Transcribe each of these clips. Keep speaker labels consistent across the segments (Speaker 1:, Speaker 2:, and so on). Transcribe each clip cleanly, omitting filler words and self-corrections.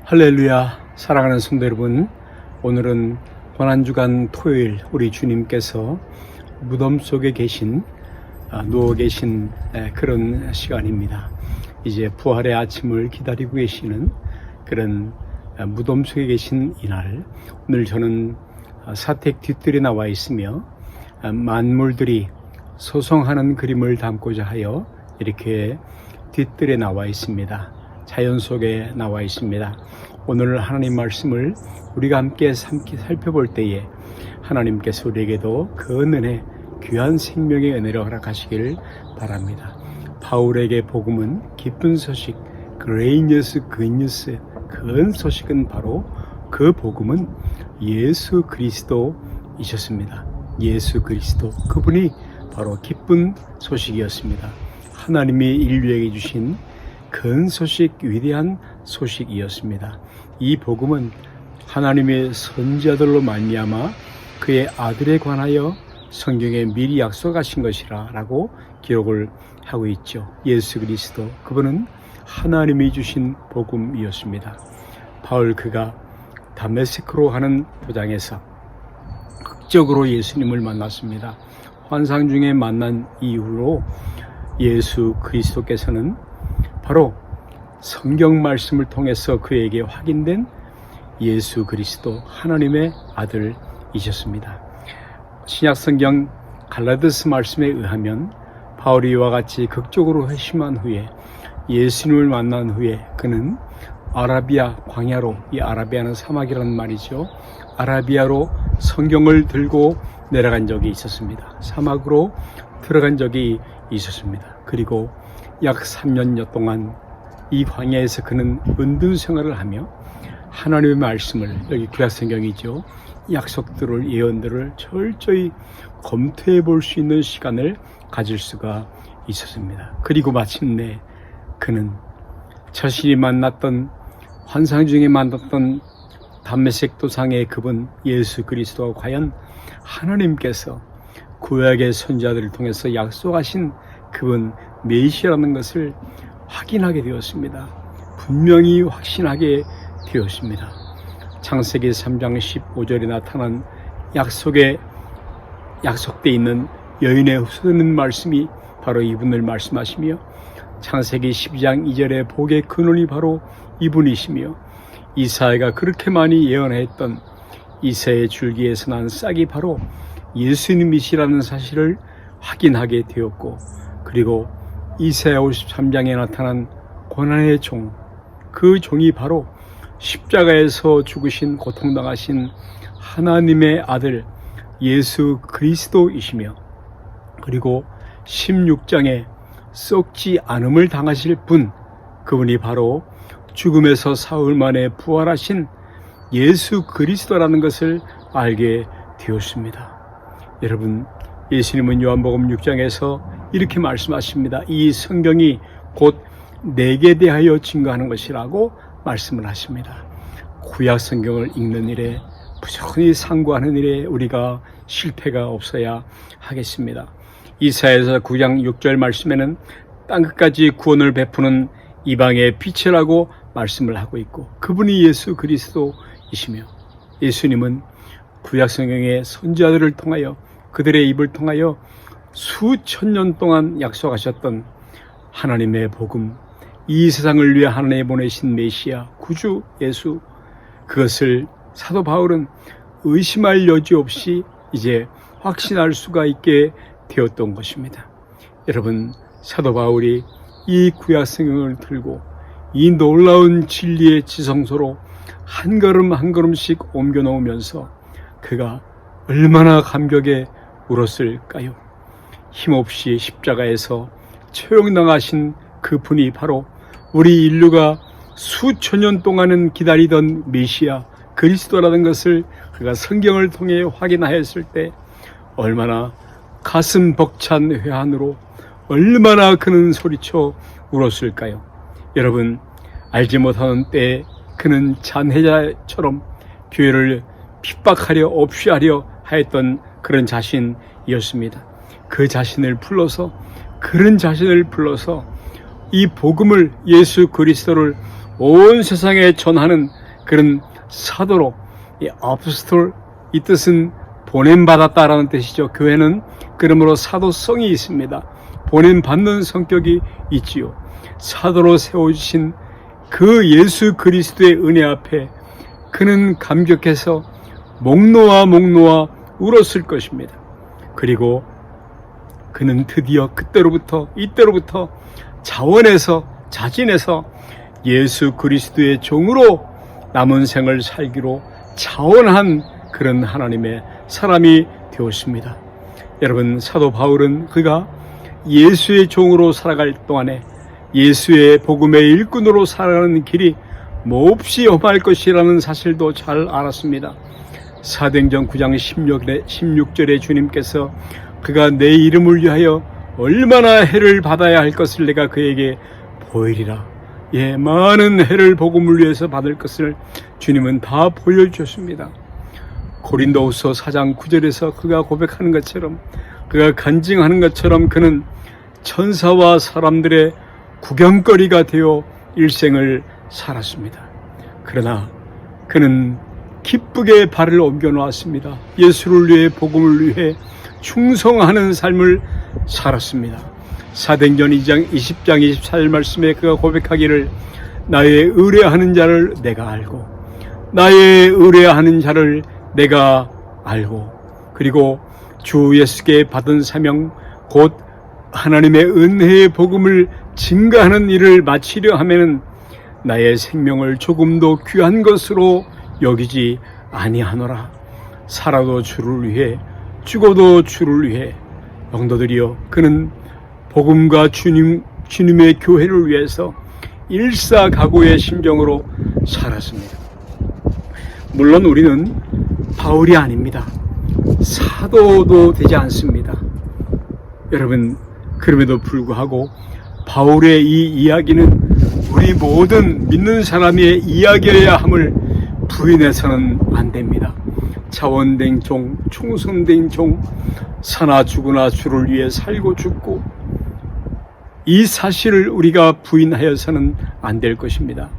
Speaker 1: 할렐루야. 사랑하는 성도 여러분, 오늘은 고난주간 토요일 우리 주님께서 무덤 속에 계신 누워 계신 그런 시간입니다. 이제 부활의 아침을 기다리고 계시는 그런 무덤 속에 계신 이날, 오늘 저는 사택 뒤뜰에 나와 있으며 만물들이 소송하는 그림을 담고자 하여 이렇게 뒤뜰에 나와 있습니다. 자연 속에 나와 있습니다. 오늘 하나님 말씀을 우리가 함께 살펴볼 때에 하나님께서 우리에게도 그 은혜, 귀한 생명의 은혜를 허락하시기를 바랍니다. 바울에게 복음은 기쁜 소식, 그레이니어스 굿뉴스, 그 소식은 바로 그 복음은 예수 그리스도이셨습니다. 예수 그리스도, 그분이 바로 기쁜 소식이었습니다. 하나님이 인류에게 주신 큰 소식, 위대한 소식이었습니다. 이 복음은 하나님의 선지자들로 말미암아 그의 아들에 관하여 성경에 미리 약속하신 것이라 라고 기록을 하고 있죠. 예수 그리스도, 그분은 하나님이 주신 복음이었습니다. 바울 그가 다메섹으로 가는 도장에서 극적으로 예수님을 만났습니다. 환상 중에 만난 이후로 예수 그리스도께서는 바로 성경 말씀을 통해서 그에게 확인된 예수 그리스도, 하나님의 아들이셨습니다. 신약 성경 갈라디아서 말씀에 의하면 바울이 이와 같이 극적으로 회심한 후에 예수님을 만난 후에 그는 아라비아 광야로, 이 아라비아는 사막이라는 말이죠. 아라비아로 성경을 들고 내려간 적이 있었습니다. 사막으로 들어간 적이 있었습니다. 그리고 약 3년여 동안 이 광야에서 그는 은둔 생활을 하며 하나님의 말씀을, 여기 구약성경이죠, 약속들을, 예언들을 철저히 검토해 볼 수 있는 시간을 가질 수가 있었습니다. 그리고 마침내 그는 자신이 만났던, 환상 중에 만났던 담메색 도상의 그분 예수 그리스도가 과연 하나님께서 구약의 선지자들을 통해서 약속하신 그분 메시아라는 것을 확인하게 되었습니다. 분명히 확신하게 되었습니다. 창세기 3장 15절에 나타난 약속되어 있는 여인의 흡수되는 말씀이 바로 이분을 말씀하시며, 창세기 12장 2절에 복의 근원이 바로 이분이시며, 이사야가 그렇게 많이 예언했던 이새의 줄기에서 난 싹이 바로 예수님이시라는 사실을 확인하게 되었고, 그리고 이사야 53장에 나타난 고난의 종, 그 종이 바로 십자가에서 죽으신, 고통당하신 하나님의 아들 예수 그리스도이시며, 그리고 16장에 썩지 않음을 당하실 분, 그분이 바로 죽음에서 사흘 만에 부활하신 예수 그리스도라는 것을 알게 되었습니다. 여러분, 예수님은 요한복음 6장에서 이렇게 말씀하십니다. 이 성경이 곧 내게 대하여 증거하는 것이라고 말씀을 하십니다. 구약 성경을 읽는 일에, 부지런히 상고하는 일에 우리가 실패가 없어야 하겠습니다. 이사야서 9장 6절 말씀에는 땅끝까지 구원을 베푸는 이방의 빛이라고 말씀을 하고 있고, 그분이 예수 그리스도이시며, 예수님은 구약 성경의 선지자들을 통하여, 그들의 입을 통하여 수천 년 동안 약속하셨던 하나님의 복음, 이 세상을 위해 하나님이 보내신 메시아, 구주 예수, 그것을 사도 바울은 의심할 여지 없이 이제 확신할 수가 있게 되었던 것입니다. 여러분, 사도 바울이 이 구약 성경을 들고 이 놀라운 진리의 지성소로 한 걸음 한 걸음씩 옮겨 놓으면서 그가 얼마나 감격에 울었을까요? 힘없이 십자가에서 처형당하신 그분이 바로 우리 인류가 수천 년 동안은 기다리던 메시아 그리스도라는 것을 그가 성경을 통해 확인하였을 때 얼마나 가슴 벅찬 회한으로 얼마나 그는 소리쳐 울었을까요? 여러분, 알지 못하는 때에 그는 잔해자처럼 교회를 핍박하려, 없이하려 하였던 그런 자신이었습니다. 그 자신을 불러서, 그런 자신을 불러서 이 복음을, 예수 그리스도를 온 세상에 전하는 그런 사도로, 이 아포스톨, 이 뜻은 보냄받았다라는 뜻이죠. 교회는 그러므로 사도성이 있습니다. 보냄받는 성격이 있지요. 사도로 세워주신 그 예수 그리스도의 은혜 앞에 그는 감격해서 목 놓아 울었을 것입니다. 그리고 그는 드디어 이때로부터 자진해서 예수 그리스도의 종으로 남은 생을 살기로 자원한 그런 하나님의 사람이 되었습니다. 여러분, 사도 바울은 그가 예수의 종으로 살아갈 동안에 예수의 복음의 일꾼으로 살아가는 길이 몹시 험할 것이라는 사실도 잘 알았습니다. 사도행전 9장 16절에 주님께서 그가 내 이름을 위하여 얼마나 해를 받아야 할 것을 내가 그에게 보이리라. 예, 많은 해를 복음을 위해서 받을 것을 주님은 다 보여주셨습니다. 고린도후서 4장 9절에서 그가 고백하는 것처럼, 그가 간증하는 것처럼 그는 천사와 사람들의 구경거리가 되어 일생을 살았습니다. 그러나 그는 기쁘게 발을 옮겨 놓았습니다. 예수를 위해, 복음을 위해 충성하는 삶을 살았습니다. 사도행전 20장 24절 말씀에 그가 고백하기를 나의 의뢰하는 자를 내가 알고 그리고 주 예수께 받은 사명 곧 하나님의 은혜의 복음을 증거하는 일을 마치려 하면은 나의 생명을 조금도 귀한 것으로 여기지 아니하노라. 살아도 주를 위해 죽어도 주를 위해. 성도들이여, 그는 복음과 주님의 교회를 위해서 일사각오의 심정으로 살았습니다. 물론 우리는 바울이 아닙니다. 사도도 되지 않습니다. 여러분, 그럼에도 불구하고 바울의 이 이야기는 우리 모든 믿는 사람의 이야기여야 함을 부인해서는 안 됩니다. 자원된 종, 충성된 종, 사나 죽으나 주를 위해 살고 죽고, 이 사실을 우리가 부인하여서는 안 될 것입니다.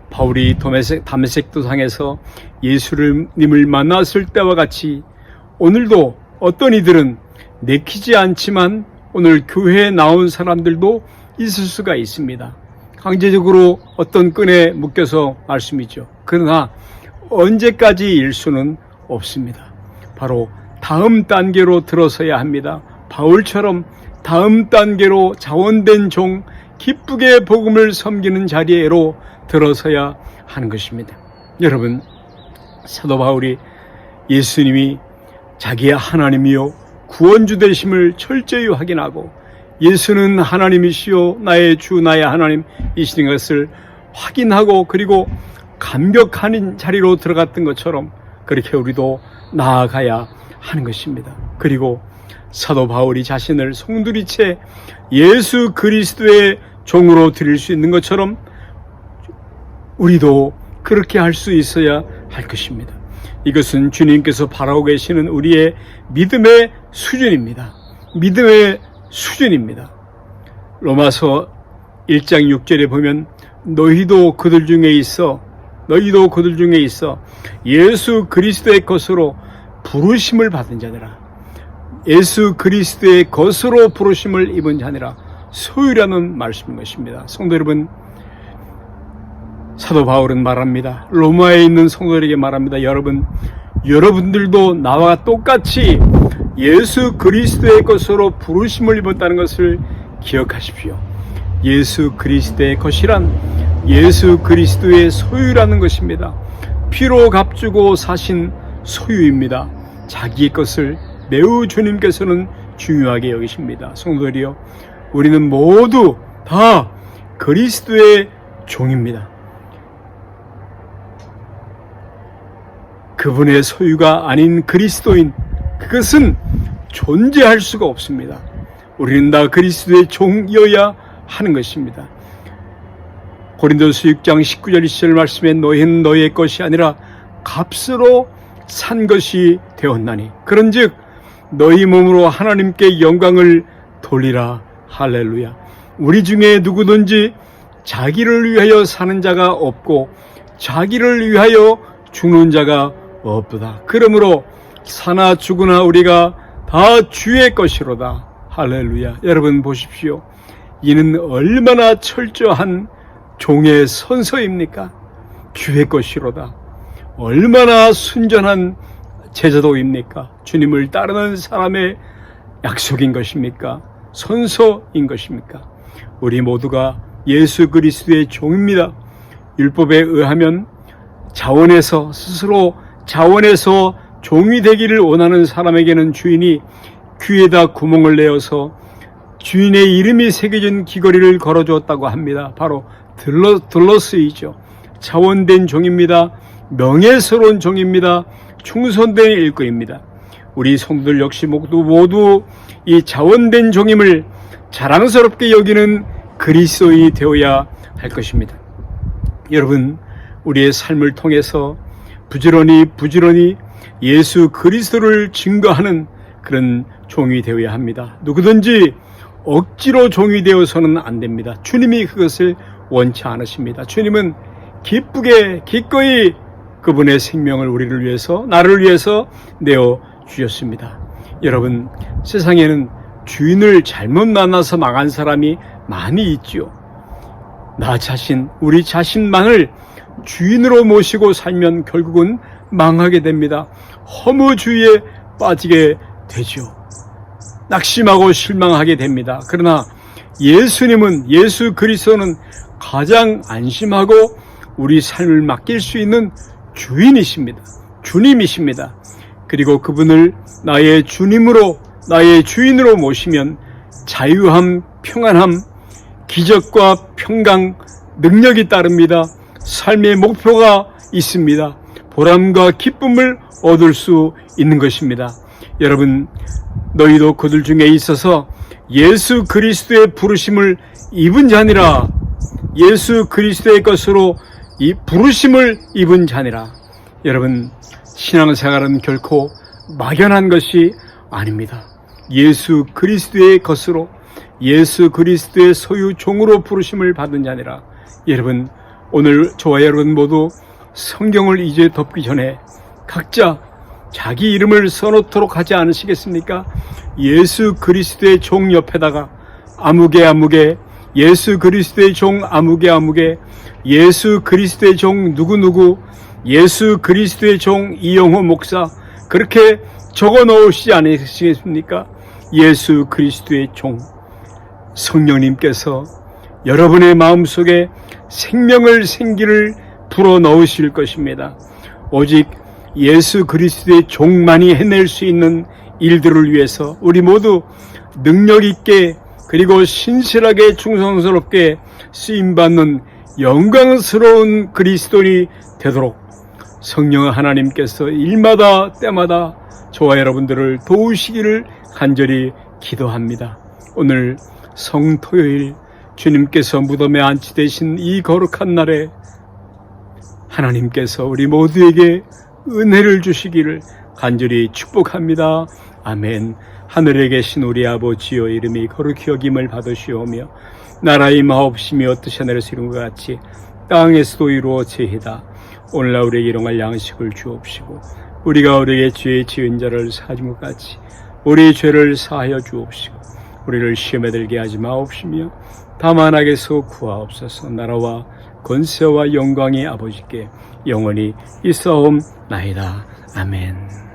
Speaker 1: 바울이 다메섹 도상에서 예수님을 만났을 때와 같이 오늘도 어떤 이들은 내키지 않지만 오늘 교회에 나온 사람들도 있을 수가 있습니다. 강제적으로 어떤 끈에 묶여서 말씀이죠. 그러나 언제까지일 수는 없습니다. 바로 다음 단계로 들어서야 합니다. 바울처럼 다음 단계로 자원된 종, 기쁘게 복음을 섬기는 자리로 들어서야 하는 것입니다. 여러분, 사도 바울이 예수님이 자기의 하나님이요 구원주 되심을 철저히 확인하고 예수는 하나님이시요 나의 주 나의 하나님이신 것을 확인하고 그리고 감격하는 자리로 들어갔던 것처럼 그렇게 우리도 나아가야 하는 것입니다. 그리고 사도 바울이 자신을 송두리째 예수 그리스도의 종으로 드릴 수 있는 것처럼 우리도 그렇게 할 수 있어야 할 것입니다. 이것은 주님께서 바라고 계시는 우리의 믿음의 수준입니다. 믿음의 수준입니다. 로마서 1장 6절에 보면 너희도 그들 중에 있어 예수 그리스도의 것으로 부르심을 받은 자니라. 예수 그리스도의 것으로 부르심을 입은 자니라. 소유라는 말씀인 것입니다. 성도 여러분, 사도 바울은 말합니다. 로마에 있는 성도들에게 말합니다. 여러분들도 나와 똑같이 예수 그리스도의 것으로 부르심을 입었다는 것을 기억하십시오. 예수 그리스도의 것이란 예수 그리스도의 소유라는 것입니다. 피로 값주고 사신 소유입니다. 자기의 것을 매우 주님께서는 중요하게 여기십니다. 성도들이여, 우리는 모두 다 그리스도의 종입니다. 그분의 소유가 아닌 그리스도인, 그것은 존재할 수가 없습니다. 우리는 다 그리스도의 종이어야 하는 것입니다. 고린도서 6장 19절 20절 말씀에 너희는 너희의 것이 아니라 값으로 산 것이 되었나니 그런즉 너희 몸으로 하나님께 영광을 돌리라. 할렐루야. 우리 중에 누구든지 자기를 위하여 사는 자가 없고 자기를 위하여 죽는 자가 없도다. 그러므로 사나 죽으나 우리가 다 주의 것이로다. 할렐루야. 여러분 보십시오. 이는 얼마나 철저한 종의 선서입니까? 주의 것이로다. 얼마나 순전한 제자도입니까? 주님을 따르는 사람의 약속인 것입니까? 선서인 것입니까? 우리 모두가 예수 그리스도의 종입니다. 율법에 의하면 자원에서 스스로 자원에서 종이 되기를 원하는 사람에게는 주인이 귀에다 구멍을 내어서 주인의 이름이 새겨진 귀걸이를 걸어주었다고 합니다. 바로 들러스이죠. 자원된 종입니다. 명예스러운 종입니다. 충성된 일꾼입니다. 우리 성도들 역시 모두 이 자원된 종임을 자랑스럽게 여기는 그리스도인이 되어야 할 것입니다. 여러분, 우리의 삶을 통해서 부지런히 예수 그리스도를 증거하는 그런 종이 되어야 합니다. 누구든지 억지로 종이 되어서는 안 됩니다. 주님이 그것을 원치 않으십니다. 주님은 기꺼이 그분의 생명을 우리를 위해서, 나를 위해서 내어 주셨습니다. 여러분, 세상에는 주인을 잘못 만나서 망한 사람이 많이 있죠. 우리 자신만을 주인으로 모시고 살면 결국은 망하게 됩니다. 허무주의에 빠지게 되죠. 낙심하고 실망하게 됩니다. 그러나 예수 그리스도는 가장 안심하고 우리 삶을 맡길 수 있는 주인이십니다. 주님이십니다. 그리고 그분을 나의 주님으로, 나의 주인으로 모시면 자유함, 평안함, 기적과 평강, 능력이 따릅니다. 삶의 목표가 있습니다. 보람과 기쁨을 얻을 수 있는 것입니다. 여러분, 너희도 그들 중에 있어서 예수 그리스도의 부르심을 입은 자니라. 예수 그리스도의 것으로 이 부르심을 입은 자니라. 여러분, 신앙생활은 결코 막연한 것이 아닙니다. 예수 그리스도의 것으로, 예수 그리스도의 소유 종으로 부르심을 받은 자니라. 여러분, 오늘 저와 여러분 모두 성경을 이제 덮기 전에 각자 자기 이름을 써놓도록 하지 않으시겠습니까? 예수 그리스도의 종 옆에다가 아무개, 예수 그리스도의 종 아무개, 예수 그리스도의 종 누구누구, 예수 그리스도의 종 이영호 목사, 그렇게 적어 놓으시지 않으시겠습니까? 예수 그리스도의 종, 성령님께서 여러분의 마음속에 생기를 불어 넣으실 것입니다. 오직 예수 그리스도의 종만이 해낼 수 있는 일들을 위해서 우리 모두 능력 있게, 그리고 신실하게 충성스럽게 쓰임받는 영광스러운 그리스도인이 되도록 성령 하나님께서 일마다 때마다 저와 여러분들을 도우시기를 간절히 기도합니다. 오늘 성토요일, 주님께서 무덤에 안치되신 이 거룩한 날에 하나님께서 우리 모두에게 은혜를 주시기를 간절히 축복합니다. 아멘. 하늘에 계신 우리 아버지여, 이름이 거룩히 여김을 받으시오며 나라의 임하옵시며 뜻이 하늘에서 이룬 것 같이 땅에서도 이루어지이다. 오늘날 우리에게 일용할 양식을 주옵시고 우리가 우리에게 죄 지은 자를 사하신 것 같이 우리의 죄를 사하여 주옵시고 우리를 시험에 들게 하지 마옵시며 다만 악에서 구하옵소서. 나라와 권세와 영광이 아버지께 영원히 있사옵나이다. 아멘.